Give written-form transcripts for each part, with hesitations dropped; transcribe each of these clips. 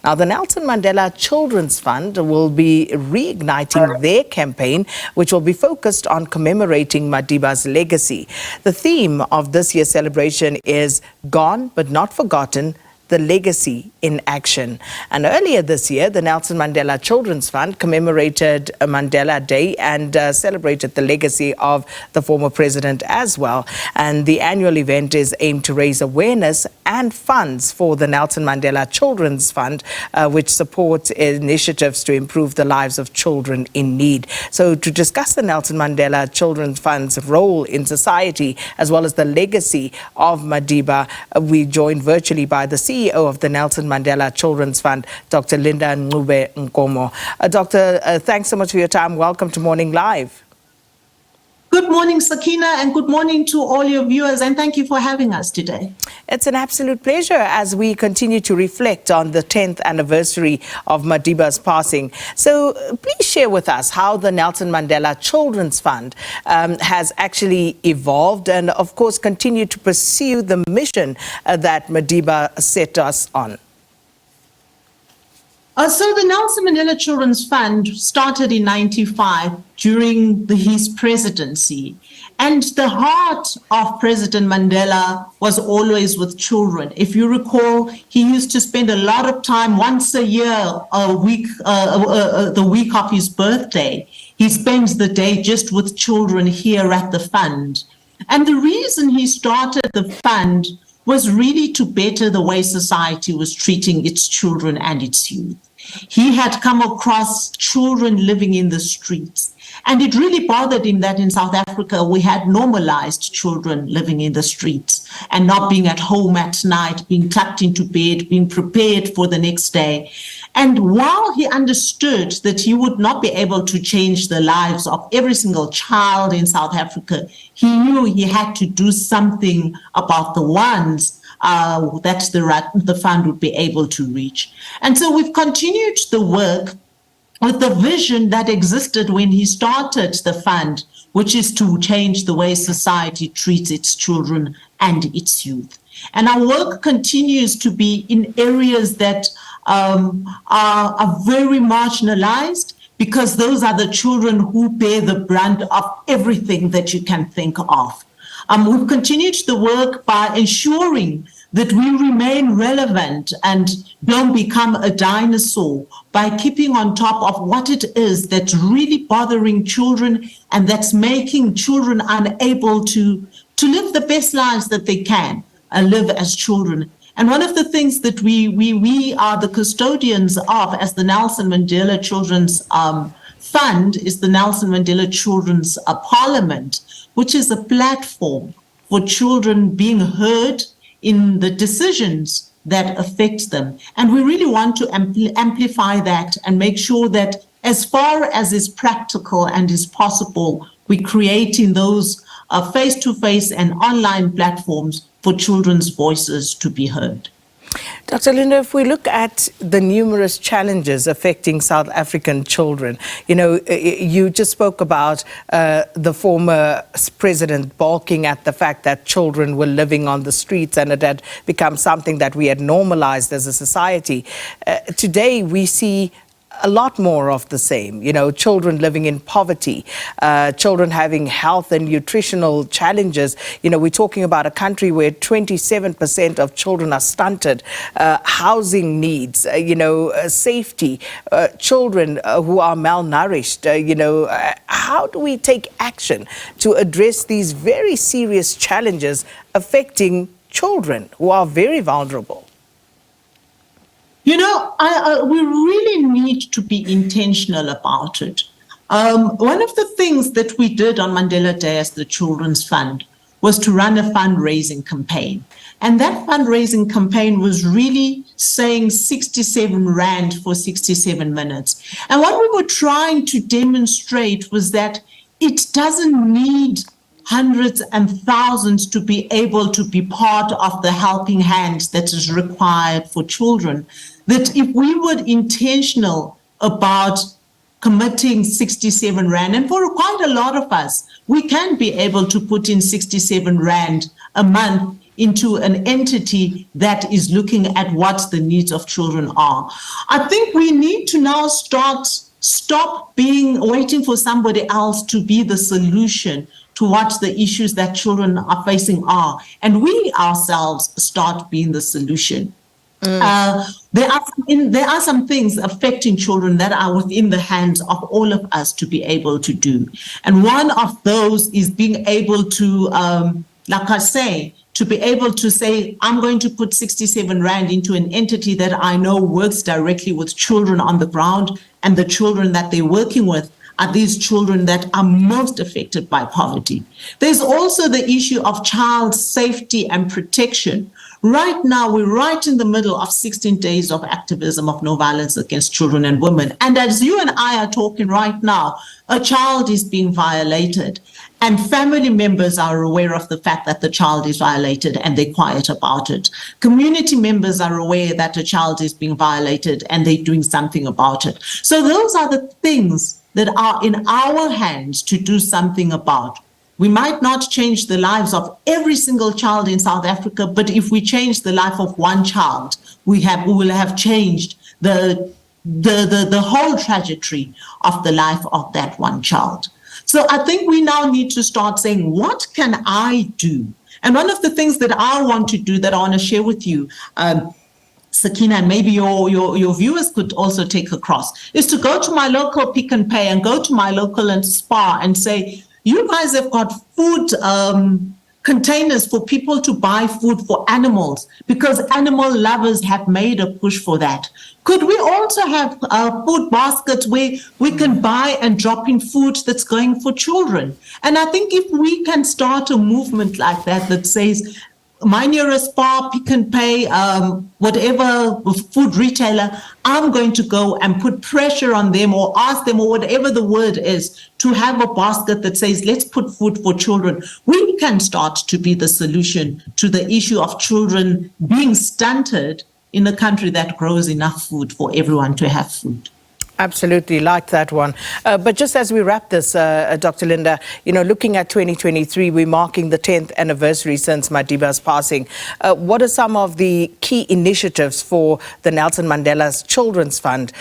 Now, the Nelson Mandela Children's Fund will be reigniting their campaign, which will be focused on commemorating Madiba's legacy. The theme of this year's celebration is Gone but Not Forgotten, the legacy in action. And earlier this year, the Nelson Mandela Children's Fund commemorated Mandela Day and celebrated the legacy of the former president as well. And the annual event is aimed to raise awareness and funds for the Nelson Mandela Children's Fund, which supports initiatives to improve the lives of children in need. So to discuss the Nelson Mandela Children's Fund's role in society, as well as the legacy of Madiba, we joined virtually by the CEO of the Nelson Mandela Children's Fund, Dr. Linda Ncube-Nkomo. Doctor, thanks so much for your time. Welcome to Morning Live. Good morning, Sakina, and good morning to all your viewers, and thank you for having us today. It's an absolute pleasure as we continue to reflect on the 10th anniversary of Madiba's passing. So please share with us how the Nelson Mandela Children's Fund has actually evolved and, of course, continue to pursue the mission that Madiba set us on. So the Nelson Mandela Children's Fund started in '95 during his presidency. And the heart of President Mandela was always with children. If you recall, he used to spend a lot of time once a year, the week of his birthday. He spends the day just with children here at the fund. And the reason he started the fund was really to better the way society was treating its children and its youth. He had come across children living in the streets, and it really bothered him that in South Africa we had normalized children living in the streets and not being at home at night, being tucked into bed, being prepared for the next day. And while he understood that he would not be able to change the lives of every single child in South Africa, he knew he had to do something about the ones that the fund would be able to reach. And so we've continued the work with the vision that existed when he started the fund, which is to change the way society treats its children and its youth. And our work continues to be in areas that are very marginalized, because those are the children who bear the brunt of everything that you can think of. We've continued the work by ensuring that we remain relevant and don't become a dinosaur, by keeping on top of what it is that's really bothering children and that's making children unable to live the best lives that they can live as children. And one of the things that we are the custodians of as the Nelson Mandela Children's Fund is the Nelson Mandela Children's Parliament, which is a platform for children being heard in the decisions that affect them. And we really want to amplify that and make sure that as far as is practical and is possible, we're creating those face-to-face and online platforms for children's voices to be heard. Dr. Linda, if we look at the numerous challenges affecting South African children, you just spoke about the former president balking at the fact that children were living on the streets and it had become something that we had normalized as a society. Today, we see a lot more of the same, children living in poverty, children having health and nutritional challenges. We're talking about a country where 27% of children are stunted, housing needs, safety, children who are malnourished. How do we take action to address these very serious challenges affecting children who are very vulnerable? We really need to be intentional about it. One of the things that we did on Mandela Day as the Children's Fund was to run a fundraising campaign. And that fundraising campaign was really saying 67 Rand for 67 minutes. And what we were trying to demonstrate was that it doesn't need hundreds and thousands to be able to be part of the helping hand that is required for children. That if we were intentional about committing 67 Rand, and for quite a lot of us, we can be able to put in 67 Rand a month into an entity that is looking at what the needs of children are. I think we need to now stop waiting for somebody else to be the solution to what the issues that children are facing are, and we ourselves start being the solution. There are some things affecting children that are within the hands of all of us to be able to do. And one of those is being able to, like I say, to be able to say, I'm going to put 67 Rand into an entity that I know works directly with children on the ground, and the children that they're working with are these children that are most affected by poverty. There's also the issue of child safety and protection. Right now, we're right in the middle of 16 days of activism of no violence against children and women. And as you and I are talking right now, a child is being violated, and family members are aware of the fact that the child is violated and they're quiet about it. Community members are aware that a child is being violated and they're doing something about it. So those are the things that are in our hands to do something about. We might not change the lives of every single child in South Africa, but if we change the life of one child, we will have changed the whole trajectory of the life of that one child. So I think we now need to start saying, what can I do? And one of the things that I want to do that I want to share with you, Sakina, and maybe your viewers could also take across, is to go to my local Pick n Pay and go to my local and Spar and say, you guys have got food containers for people to buy food for animals, because animal lovers have made a push for that. Could we also have food baskets where we can buy and drop in food that's going for children? And I think if we can start a movement like that that says, my nearest Spar, Pick n Pay, whatever food retailer, I'm going to go and put pressure on them or ask them, or whatever the word is, to have a basket that says, let's put food for children. We can start to be the solution to the issue of children being stunted in a country that grows enough food for everyone to have food. Absolutely, like that one. But just as we wrap this, Dr. Linda, looking at 2023, we're marking the 10th anniversary since Madiba's passing. What are some of the key initiatives for the Nelson Mandela's Children's Fund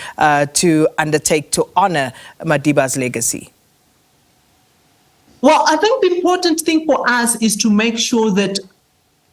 to undertake to honor Madiba's legacy? Well, I think the important thing for us is to make sure that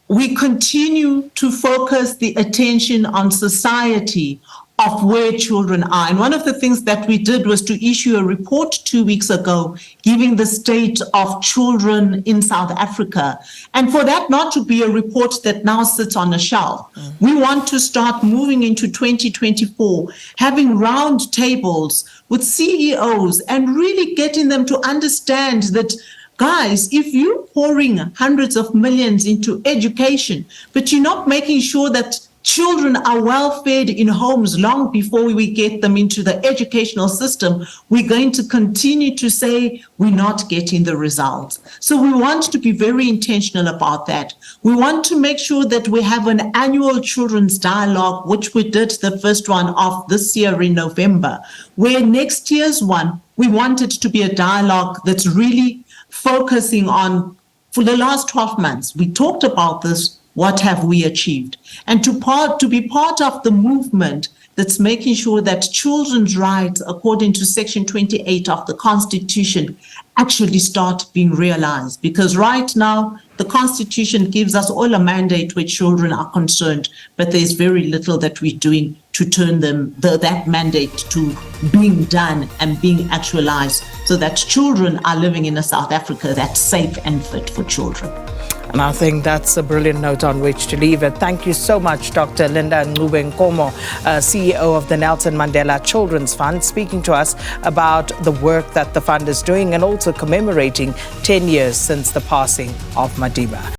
we continue to focus the attention on society of where children are. And one of the things that we did was to issue a report 2 weeks ago, giving the state of children in South Africa. And for that not to be a report that now sits on a shelf, we want to start moving into 2024, having round tables with CEOs and really getting them to understand that, guys, if you're pouring hundreds of millions into education, but you're not making sure that children are well fed in homes long before we get them into the educational system, we're going to continue to say we're not getting the results. So we want to be very intentional about that. We want to make sure that we have an annual children's dialogue, which we did the first one of this year in November, where next year's one, we want it to be a dialogue that's really focusing on, for the last 12 months, we talked about this. What have we achieved? And to be part of the movement that's making sure that children's rights, according to Section 28 of the Constitution, actually start being realized. Because right now, the Constitution gives us all a mandate where children are concerned, but there's very little that we're doing to turn that mandate to being done and being actualized, so that children are living in a South Africa that's safe and fit for children. And I think that's a brilliant note on which to leave it. Thank you so much, Dr. Linda Ncube-Nkomo, CEO of the Nelson Mandela Children's Fund, speaking to us about the work that the fund is doing and also commemorating 10 years since the passing of Madiba.